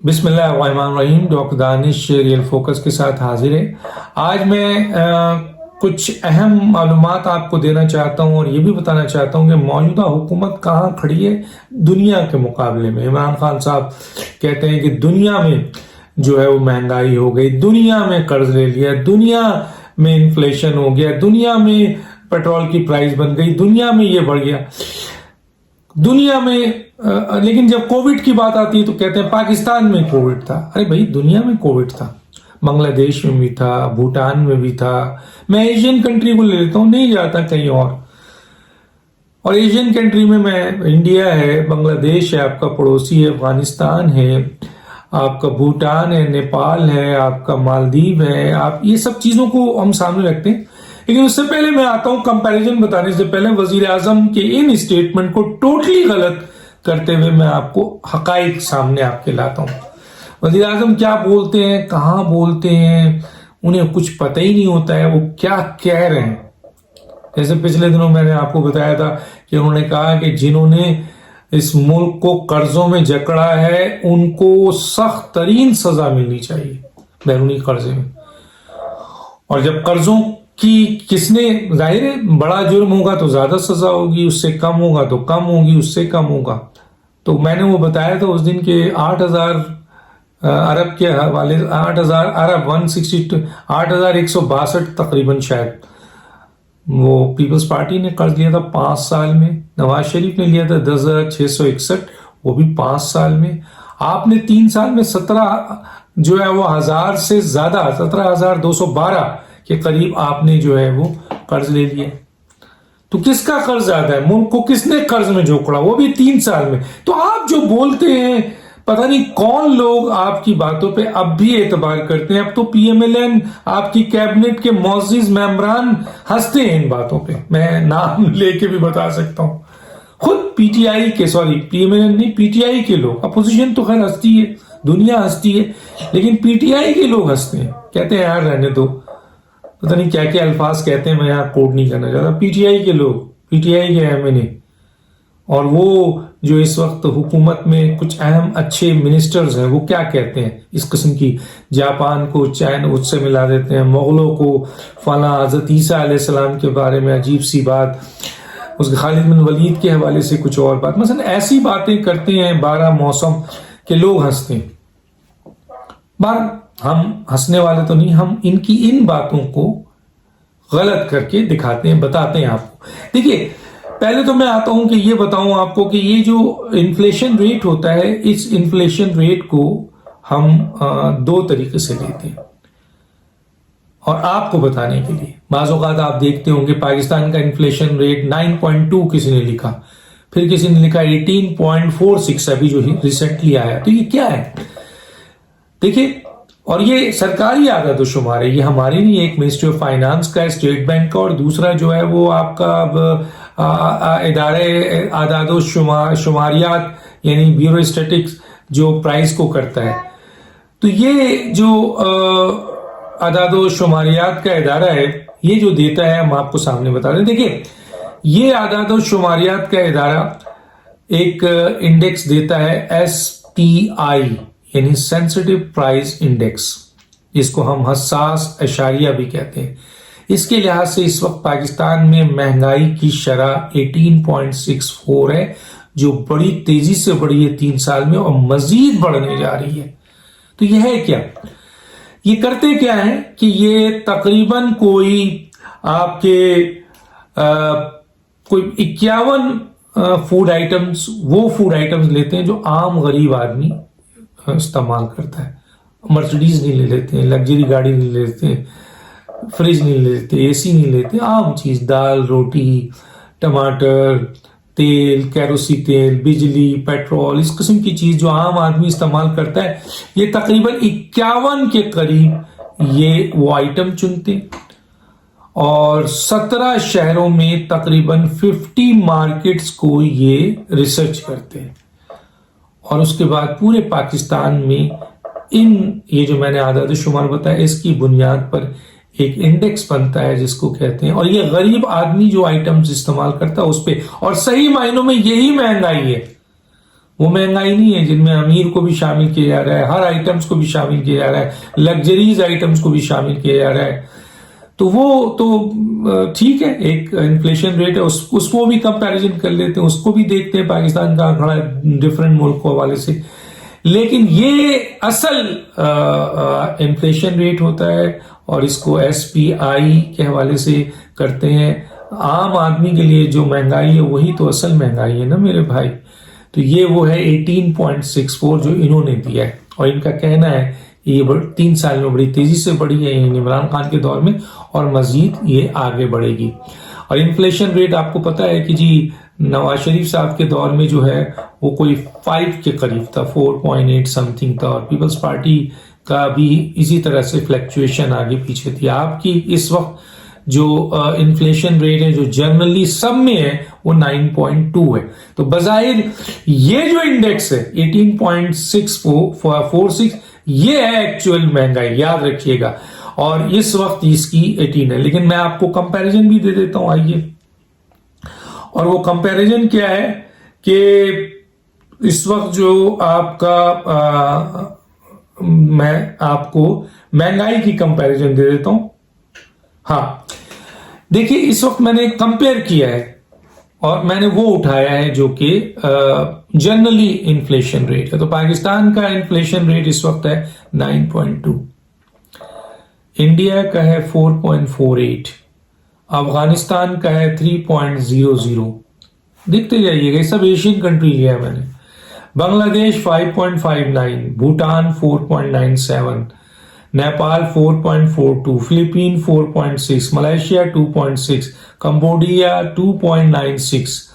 बिस्मिल्लाह रहमान रहीम। Doctor Danish real focus के साथ हाजिर है। आज मैं कुछ अहम मालूमात आपको देना चाहता हूं और ये भी बताना चाहता हूं कि मौजूदा हुकूमत कहाँ खड़ी है दुनिया के मुकाबले में। इमरान खान साहब कहते हैं कि दुनिया में जो है वो महंगाई हो गई, दुनिया में कर्ज ले लिया, दुनिया में इन्फ्लेशन हो गया, दुनिया में पेट्रोल की प्राइस बन गई, दुनिया में ये बढ़ गया, दुनिया में लेकिन जब कोविड की बात आती है तो कहते हैं पाकिस्तान में कोविड था। अरे भाई, दुनिया में कोविड था, बांग्लादेश में भी था, भूटान में भी था। मैं एशियन कंट्री को ले लेता हूं, नहीं जाता कहीं और एशियन कंट्री में मैं इंडिया है, बांग्लादेश है, आपका पड़ोसी है, अफगानिस्तान है, आपका भूटान है, नेपाल है, आपका मालदीव है। आप ये सब चीजों को हम सामने रखते हैं। लेकिन उससे पहले मैं आता हूं कंपैरिजन बताने से पहले वजीर आजम के इन स्टेटमेंट को टोटली गलत करते हुए मैं आपको हकाइक सामने आपके लाता हूं। वजीर आजम क्या बोलते हैं, कहां बोलते हैं, उन्हें कुछ पता ही नहीं होता है वो क्या कह रहे हैं। जैसे पिछले दिनों मैंने आपको बताया था कि उन्होंने कहा कि जिन्होंने इस मुल्क को कर्जों में जकड़ा है उनको सख्त तरीन सजा मिलनी चाहिए बैरूनी कर्जे में। और जब कर्जों कि किसने, जाहिर है बड़ा जुर्म होगा तो ज्यादा सजा होगी, उससे कम होगा तो कम होगी, उससे कम होगा। तो मैंने वो बताया था उस दिन के 8,000 अरब के हवाले 8,000 अरब 8,162 तकरीबन शायद वो पीपल्स पार्टी ने कर्ज लिया था 5 साल में। नवाज शरीफ ने लिया था 10,661, वो भी 5 साल में। आपने 3 साल में 17 जो है वो हजार से ज्यादा 17,212 के करीब आपने जो है वो कर्ज ले लिए। तो किसका कर्ज ज्यादा है, मुल्क को किसने कर्ज में झोंकड़ा, वो भी 3 साल में। तो आप जो बोलते हैं, पता नहीं कौन लोग आपकी बातों पे अब भी एतबार करते हैं। अब तो पीएमएलएन आपकी कैबिनेट के मौजूद मेंबरान हंसते हैं इन बातों पे। मैं नाम लेके भी बता सकता हूं। खुद पीटीआई के, सॉरी पीएमएलएन नहीं, पीटीआई के लोग, अपोजिशन तो खैर हंसती है, दुनिया हंसती है, लेकिन पीटीआई के लोग हंसते हैं, कहते हैं यार रहने दो, पता नहीं क्या क्या अल्फाज कहते हैं, मैं यहाँ कोड नहीं करना चाहता। पीटीआई के लोग, पीटीआई के एमएनए, और वो जो इस वक्त हुकूमत में कुछ अहम अच्छे मिनिस्टर्स हैं, वो क्या कहते हैं इस किस्म की, जापान को चाइना उससे मिला देते हैं, मुगलों को फला, हजरत ईसा अलैहिस्सलाम के बारे में अजीब सी बात, उसके खालिद बिन वलीद के हवाले से कुछ और बात, मसलन ऐसी बातें करते हैं 12 मौसम के लोग हंसते हैं। हम हंसने वाले तो नहीं, हम इनकी इन बातों को गलत करके दिखाते हैं, बताते हैं आपको। देखिए, पहले तो मैं आता हूं कि ये बताऊं आपको कि ये जो इन्फ्लेशन रेट होता है, इस इन्फ्लेशन रेट को हम 2 तरीके से लेते हैं। और आपको बताने के लिए, बाज़ औक़ात आप देखते होंगे पाकिस्तान का इन्फ्लेशन रेट 9.2 किसी ने लिखा, फिर किसी ने लिखा 18.46 अभी जो रिसेंटली आया। तो ये क्या है देखिए, और ये सरकारी आदाद शुमार है, ये हमारी नहीं, एक मिनिस्ट्री ऑफ फाइनेंस का है, स्टेट बैंक का, और दूसरा जो है वो आपका इदारे आदाद शुमारियात यानी ब्यूरो स्टैटिक्स जो प्राइस को करता है। तो ये जो आदाद शुमारियात का इदारा है, ये जो देता है, हम आपको सामने बता रहे हैं। देखिए, ये आदाद शुमारियात का इदारा एक इंडेक्स देता है SPI यानी सेंसिटिव प्राइस इंडेक्स, जिसको हम हसास अशारिया भी कहते हैं। इसके लिहाज से इस वक्त पाकिस्तान में महंगाई की शरह 18.64 है, जो बड़ी तेजी से बढ़ी है 3 साल में और मजीद बढ़ने जा रही है। तो यह है क्या, ये करते क्या है कि ये तकरीबन कोई आपके कोई 51 फूड आइटम्स, वो फूड आइटम्स लेते हैं जो आम गरीब आदमी इस्तेमाल करता है। मर्सिडीज नहीं ले लेते हैं, लग्जरी गाड़ी नहीं ले लेते हैं, फ्रिज नहीं ले लेते, एसी नहीं लेते, आम चीज, दाल, रोटी, टमाटर, तेल, कैरोसी तेल, बिजली, पेट्रोल, इस किस्म की चीज जो आम आदमी इस्तेमाल करता है, ये तकरीबन 51 के करीब ये वो आइटम चुनते हैं। और 17 शहरों में तकरीबन 50 मार्केट्स को ये रिसर्च करते हैं। और उसके बाद पूरे पाकिस्तान में ये जो मैंने आदाद शुमार बताया, इसकी बुनियाद पर एक इंडेक्स बनता है जिसको कहते हैं, और ये गरीब आदमी जो आइटम्स इस्तेमाल करता है उस पे, और सही मायनों में यही महंगाई है। وہ महंगाई नहीं है जिनमें अमीर को भी शामिल किया जा रहा है, हर आइटम्स को भी शामिल किया जा रहा है, लग्जरीज आइटम्स को भी शामिल किया जा रहा है। तो वो तो ठीक है, एक इन्फ्लेशन रेट है, उसको भी कंपैरिजन कर लेते हैं, उसको भी देखते हैं पाकिस्तान का खड़ा डिफरेंट मुल्कों वाले से। लेकिन ये असल इन्फ्लेशन रेट होता है और इसको SPI के हवाले से करते हैं। आम आदमी के लिए जो महंगाई है वही तो असल महंगाई है ना मेरे भाई। तो ये वो है 18.64 जो इन्होंने दिया है, और इनका कहना है ये 3 साल में बड़ी तेजी से बढ़ी है इमरान खान के दौर में, और मजीद ये आगे बढ़ेगी। और इन्फ्लेशन रेट आपको पता है कि जी नवाज शरीफ साहब के दौर में जो है वो कोई 5 के करीब था, 4.8 समथिंग था, और पीपल्स पार्टी का भी इसी तरह से फ्लक्चुएशन आगे पीछे थी। आपकी इस वक्त जो इन्फ्लेशन रेट है जो जनरली सब में है वो 9.2 है। तो बजाहिर ये जो इंडेक्स है 18.646 ये है एक्चुअल महंगाई, याद रखिएगा, और इस वक्त इसकी 18 है। लेकिन मैं आपको कंपैरिजन भी दे देता हूं, आइए। और वो कंपैरिजन क्या है कि इस वक्त जो आपका मैं आपको महंगाई की कंपैरिजन दे देता हूं। हाँ, देखिए इस वक्त मैंने कंपेयर किया है और मैंने वो उठाया है जो कि जनरली इन्फ्लेशन रेट है। तो पाकिस्तान का इन्फ्लेशन रेट इस वक्त है 9.2, इंडिया का है 4.48, अफगानिस्तान का है 3.00। देखते जाइएगा, सब एशियन कंट्री लिया है मैंने। Bangladesh 5.59, Bhutan 4.97, Nepal 4.42, Philippine 4.6, Malaysia 2.6, Cambodia 2.96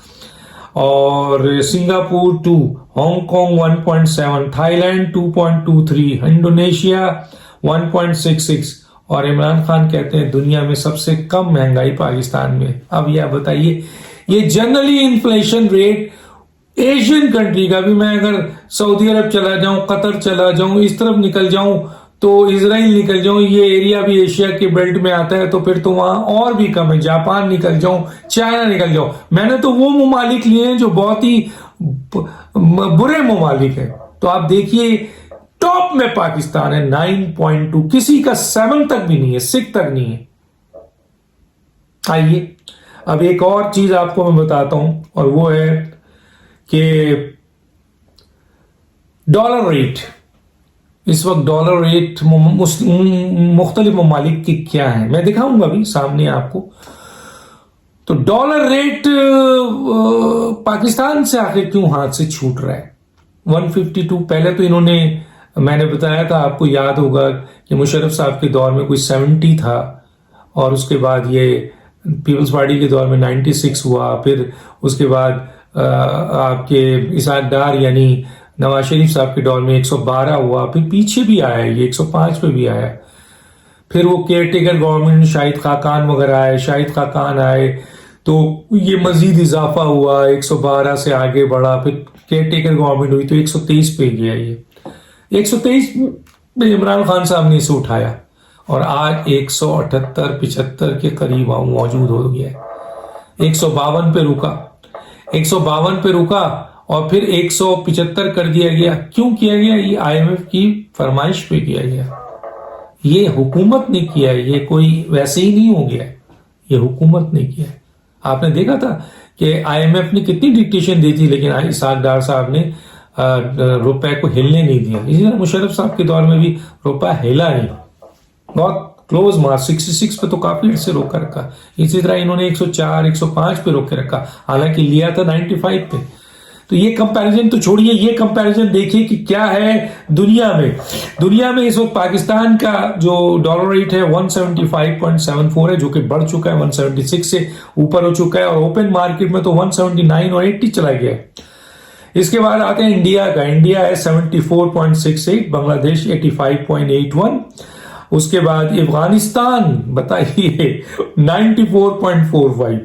और सिंगापुर 2, हांगकांग 1.7, थाईलैंड 2.23, इंडोनेशिया 1.66, और इमरान खान कहते हैं दुनिया में सबसे कम महंगाई पाकिस्तान में। अब यह बताइए, ये generally inflation rate Asian country का भी, मैं अगर सऊदी अरब चला जाऊं, कतर चला जाऊं, इस तरफ निकल जाऊं तो इजराइल निकल जाऊं, ये एरिया भी एशिया के बेल्ट में आता है, तो फिर तो वहां और भी कम है। जापान निकल जाऊं, चाइना निकल जाऊं, मैंने तो वो ममालिक लिए हैं जो बहुत ही बुरे ममालिक हैं। तो आप देखिए टॉप में पाकिस्तान है 9.2, किसी का 7 तक भी नहीं है, 6 तक नहीं है। आइए अब एक और चीज आपको मैं बताता हूं, और वो है कि डॉलर रेट। इस वक्त डॉलर रेट मुख्तलिफ ममालिक की क्या है मैं दिखाऊंगा अभी सामने आपको। तो डॉलर रेट पाकिस्तान से आखिर क्यों हाथ से छूट रहा है? 152 पहले तो इन्होंने, मैंने बताया था आपको याद होगा कि मुशर्रफ साहब के दौर में कोई 70 था, और उसके बाद ये पीपल्स पार्टी के दौर में 96 हुआ, फिर उसके बाद आपके इसाक डार यानी नवाज शरीफ साहब के दौर में 112 हुआ, फिर पीछे भी आया ये 105 पे भी आया, फिर वो care taker government Shahid Khaqan वगैरह आए, शाहिद खाकान आए तो ये मजीद इजाफा हुआ, 112 से आगे बढ़ा, फिर केयर टेकर गवर्नमेंट हुई तो 123 पे गया। ये 123 में इमरान खान साहब ने इसे उठाया और आज 178-75 के करीब मौजूद हो गया है। 152 पे रुका, 152 पे रुका और फिर 175 कर दिया गया। क्यों किया गया? ये IMF की फरमाइश पे किया गया, ये हुकूमत ने किया है, ये कोई वैसे ही नहीं हो गया, ये हुकूमत ने किया है। आपने देखा था कि IMF ने कितनी डिक्टेशन दी थी, लेकिन इसाक डार साहब ने रुपए को हिलने नहीं दिया। इसी तरह मुशर्रफ साहब के दौर में भी रुपया हिला नहीं, बहुत क्लोज मार्क 66 पे तो काफी देर से रोका रखा। इसी तरह इन्होंने 104, 105 पे रोके रखा, हालांकि लिया था 95 पे। तो ये कंपैरिजन तो छोड़िए, ये कंपैरिजन देखिए कि क्या है दुनिया में। दुनिया में इस वक्त पाकिस्तान का जो डॉलर रेट है 175.74 है, जो कि बढ़ चुका है 176 से ऊपर हो चुका है, और ओपन मार्केट में तो 179 और 80 चला गया है। इसके बाद आते हैं इंडिया का। इंडिया है 74.68, बांग्लादेश 85.81, उसके बाद अफगानिस्तान बताइए 94.45,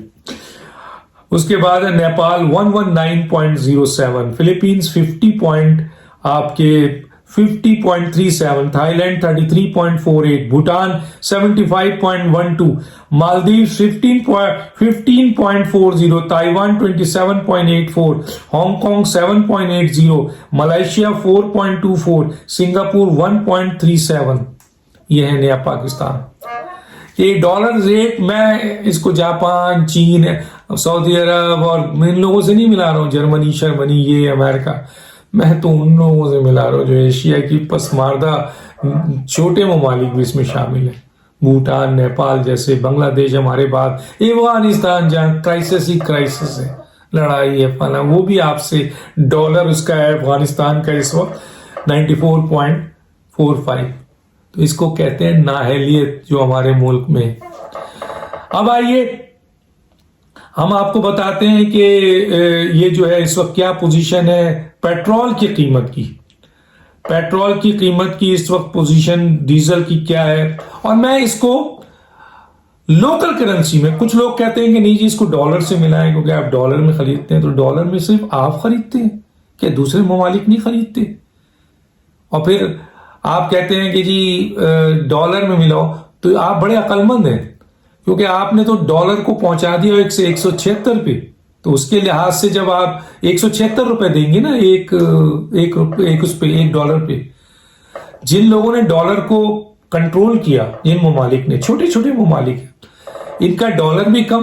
उसके बाद है नेपाल 119.07, फिलीपींस 50 पॉइंट आपके 50.37, Thailand 33.48, Bhutan 75.12, Maldives 15.40, Taiwan 27.84, Hong Kong 7.80, Malaysia 4.24, Singapore 1.37. ये है नया पाकिस्तान। ये डॉलर रेट, मैं इसको जापान, चीन, सऊदी अरब और इन लोगों से नहीं मिला रहा हूँ, जर्मनी शर्मनी ये अमेरिका, मैं तो उन लोगों से मिला रहा हूँ जो एशिया की पसमार्दा छोटे ममालिक भी इसमें शामिल है, भूटान, नेपाल जैसे, बांग्लादेश हमारे बाद, अफगानिस्तान जहाँ क्राइसिस ही क्राइसिस है, लड़ाई है फला, वो भी आपसे डॉलर उसका है अफगानिस्तान का इस वक्त 94.45। तो इसको कहते हैं नाअहलियत जो हमारे मुल्क में है। अब आइए हम आपको बताते हैं कि ये जो है इस वक्त क्या पोजीशन है पेट्रोल की कीमत की। पेट्रोल की कीमत की इस वक्त पोजीशन डीजल की क्या है, और मैं इसको लोकल करेंसी में, कुछ लोग कहते हैं कि नहीं जी इसको डॉलर से मिलाएं क्योंकि आप डॉलर में खरीदते हैं, तो डॉलर में सिर्फ आप खरीदते हैं क्या दूसरे ममालिक नहीं खरीदते? और फिर आप कहते हैं कि जी डॉलर में मिलाओ, तो आप बड़े अक्लमंद हैं क्योंकि आपने तो डॉलर को पहुंचा दिया 176 पे, तो उसके लिहाज से जब आप 176 रुपए देंगे ना एक डॉलर पे, जिन लोगों ने डॉलर को कंट्रोल किया, जिन ममालिक ने, छोटे छोटे ममालिक, इनका डॉलर भी कम,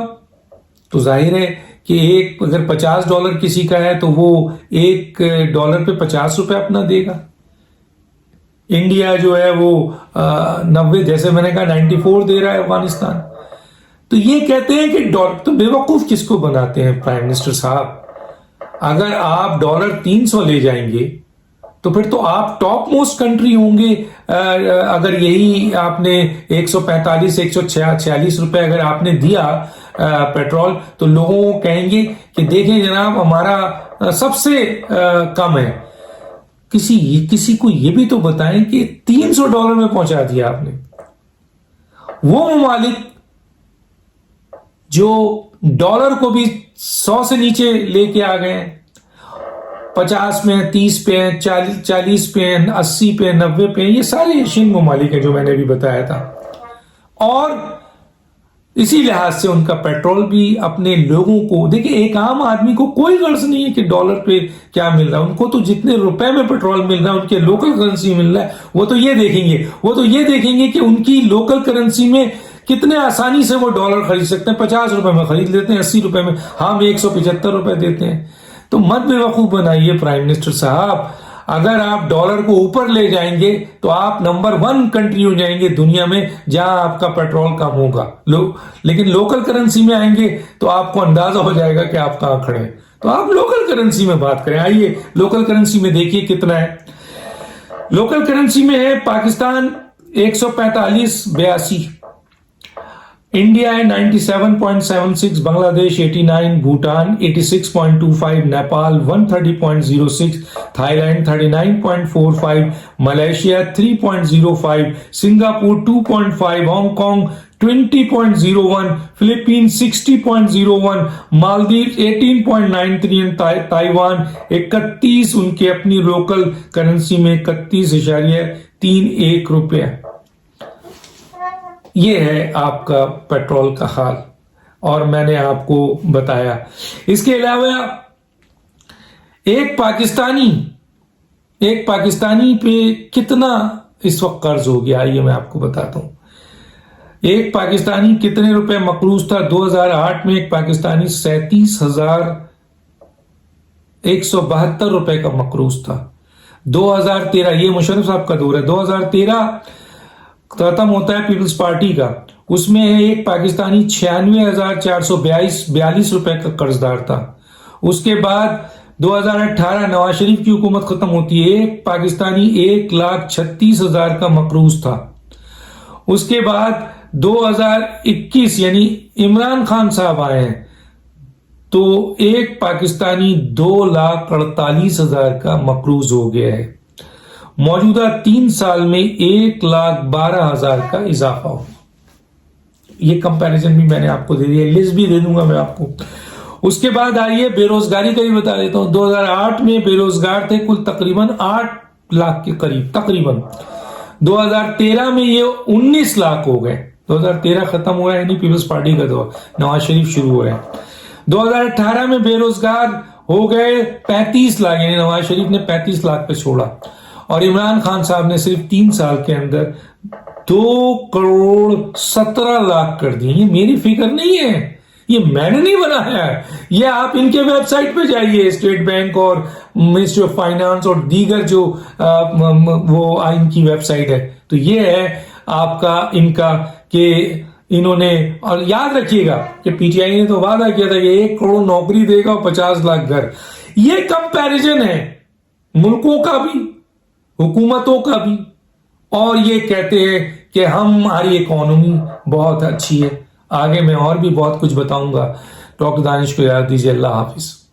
तो जाहिर है कि एक अगर $50 किसी का है तो वो $1 पे 50 रुपए अपना देगा। इंडिया जो है वो 90, जैसे मैंने कहा 94 दे रहा है अफगानिस्तान। तो ये कहते हैं कि डॉलर, तो बेवकूफ किसको बनाते हैं प्राइम मिनिस्टर साहब? अगर आप डॉलर 300 ले जाएंगे तो फिर तो आप टॉप मोस्ट कंट्री होंगे। अगर यही आपने 145 146 रुपए अगर आपने दिया पेट्रोल, तो लोगों को कहेंगे कि देखें जनाब हमारा सबसे कम है। किसी को ये भी तो बताएं कि $300 में पहुंचा दिया आपने। वो ममालिक जो डॉलर को भी 100 से नीचे लेके आ गए, 50 में, 30 पे, 40 पे, 80 पे, 90 पे, ये सारे एशियन ममालिक हैं जो मैंने भी बताया था। और इसी लिहाज से उनका पेट्रोल भी अपने लोगों को, देखिए एक आम आदमी को कोई गर्ज नहीं है कि डॉलर पे क्या मिल रहा है, उनको तो जितने रुपए में पेट्रोल मिल रहा है उनके लोकल करेंसी मिल रहा है, वो तो ये देखेंगे कि उनकी लोकल करेंसी में कितने आसानी से वो डॉलर खरीद सकते हैं। 50 रुपए में खरीद लेते हैं, 80 रुपए में, हम 175 रुपए देते हैं। तो मत बेवकूफ बनाइए प्राइम मिनिस्टर साहब। अगर आप डॉलर को ऊपर ले जाएंगे तो आप नंबर 1 कंट्री हो जाएंगे दुनिया में जहां आपका पेट्रोल कम होगा। लेकिन लोकल करेंसी में आएंगे तो आपको अंदाजा हो जाएगा कि आप कहां खड़े हैं। तो आप लोकल करेंसी में बात करें। आइए लोकल करेंसी में देखिए कितना है। लोकल करेंसी में है पाकिस्तान 145.82, इंडिया है 97.76, Bangladesh 89, Bhutan 86.25, Nepal 130.06, Thailand 39.45, Malaysia 3.05, Singapore 2.5, Hong Kong 20.01, Philippine 60.01, Maldives 18.93, Taiwan 31, उनके अपनी लोकल करेंसी में 31.31 रुपया। ये है आपका पेट्रोल का हाल और मैंने आपको बताया। इसके अलावा एक पाकिस्तानी पे कितना इस वक्त कर्ज हो गया, आइए मैं आपको बताता हूं। एक पाकिस्तानी कितने रुपए मकरूज था 2008 में? एक पाकिस्तानी 37,172 रुपए का मकरूज था। 2013, ये मुशर्रफ साहब का दौर है, 2013 खत्म होता है पीपल्स पार्टी का, उसमें एक पाकिस्तानी 96,442 रुपए का कर्जदार था। उसके बाद 2018 नवाज शरीफ की हुकूमत खत्म होती है, एक पाकिस्तानी 1,36,000 का मकरूज था। उसके बाद 2021 यानी इमरान खान साहब आए हैं तो एक पाकिस्तानी 2,48,000 का मकरूज हो गया है। मौजूदा 3 साल में 1,12,000 का इजाफा हो। ये कंपैरिजन भी मैंने आपको दे दिया, लिस्ट भी दे दूंगा मैं आपको। उसके बाद आइए बेरोजगारी का भी बता देता हूं। 2008 में बेरोजगार थे कुल तकरीबन लाख के करीब तकरीबन। 2013 में ये 19 लाख हो गए। 2013 खत्म हुआ है, यानी पीपल्स पार्टी का दौर, नवाज शरीफ शुरू हो रहे हैं। 2018 में बेरोजगार हो गए 35 लाख, यानी नवाज शरीफ ने 35 लाख पे छोड़ा, और इमरान खान साहब ने सिर्फ 3 साल के अंदर 2,17,00,000 कर दिए। ये मेरी फिगर नहीं है, ये मैंने नहीं बनाया है, ये आप इनके वेबसाइट पे जाइए, स्टेट बैंक और मिनिस्ट्री ऑफ फाइनेंस और दीगर जो वो इनकी वेबसाइट है, तो ये है आपका इनका कि इन्होंने, और याद रखिएगा कि पीटीआई ने तो वादा किया था कि 1 करोड़ नौकरी देगा और 50 लाख घर। ये कंपैरिजन है मुल्कों का भी, हुकूमतों का भी, और ये कहते हैं कि हमारी इकोनॉमी बहुत अच्छी है। आगे मैं और भी बहुत कुछ बताऊंगा। डॉक्टर दानिश को याद दीजिए। अल्लाह हाफिज।